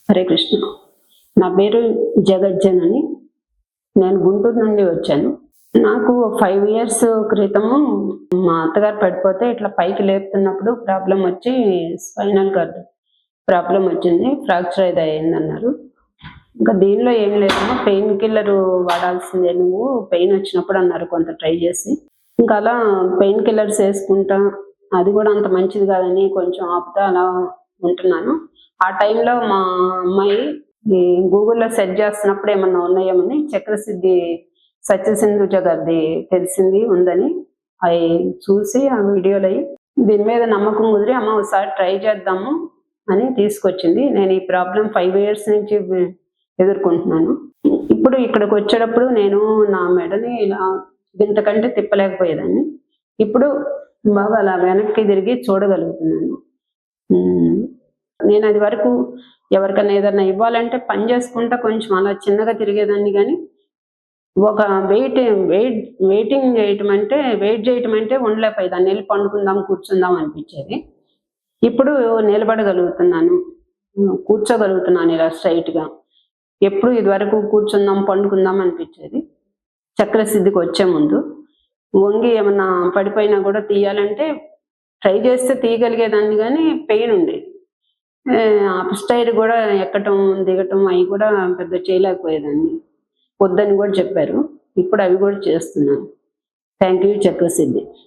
హరే కృష్ణ. నా పేరు జగజ్జన్ అని. నేను గుంటూరు నుండి వచ్చాను. నాకు 5 ఇయర్స్ క్రితము మా అత్తగారు పడిపోతే ఇట్లా పైకి లేపుతున్నప్పుడు ప్రాబ్లం వచ్చి స్పైనల్ కార్డ్ ప్రాబ్లం వచ్చింది. ఫ్రాక్చర్ అయితే అయిందన్నారు. ఇంకా దీనిలో ఏం లేదమ్మా, పెయిన్ కిల్లర్ వాడాల్సిందే నువ్వు పెయిన్ వచ్చినప్పుడు అన్నారు కొంత ట్రై చేసి. ఇంకా అలా పెయిన్ కిల్లర్స్ వేసుకుంటా, అది కూడా అంత మంచిది కాదని కొంచెం ఆపుతా అలా ఉంటున్నాను. ఆ టైంలో మా అమ్మాయి ఈ గూగుల్లో సెర్చ్ చేస్తున్నప్పుడు ఏమన్నా ఉన్నాయేమని చక్రసిద్ధి సత్యసింధుజ గారిది తెలిసింది ఉందని అవి చూసి ఆ వీడియోలు అవి దీని మీద నమ్మకం కుదిరి అమ్మ ఒకసారి ట్రై చేద్దాము అని తీసుకొచ్చింది. నేను ఈ ప్రాబ్లం 5 ఇయర్స్ నుంచి ఎదుర్కొంటున్నాను. ఇప్పుడు ఇక్కడికి వచ్చేటప్పుడు నేను నా మెడని ఇలా ఇంతకంటే తిప్పలేకపోయేదాన్ని. ఇప్పుడు బాగా అలా వెనక్కి తిరిగి చూడగలుగుతున్నాను. నేను అది వరకు ఎవరికైనా ఏదైనా ఇవ్వాలంటే పని చేసుకుంటా కొంచెం అలా చిన్నగా తిరిగేదాన్ని, కానీ ఒక వెయిట్ చేయటం అంటే ఉండలేకపోయేదాన్ని. వెళ్ళి పండుకుందాం కూర్చుందాం అనిపించేది. ఇప్పుడు నిలబడగలుగుతున్నాను, కూర్చోగలుగుతున్నాను ఇలా స్ట్రైట్గా. ఎప్పుడు ఇది వరకు కూర్చుందాం పండుకుందాం అనిపించేది. చక్రసిద్ధికి వచ్చే ముందు వంగి ఏమన్నా పడిపోయినా కూడా తీయాలంటే ట్రై చేస్తే తీయగలిగేదాన్ని, కానీ పెయిన్ ఉండేది. అప్‌స్టైర్ కూడా ఎక్కటం దిగటం అవి కూడా పెద్ద చేయలేకపోయేదాన్ని. వద్దని కూడా చెప్పారు. ఇప్పుడు అవి కూడా చేస్తున్నాను. Thank you Chakrasiddhi.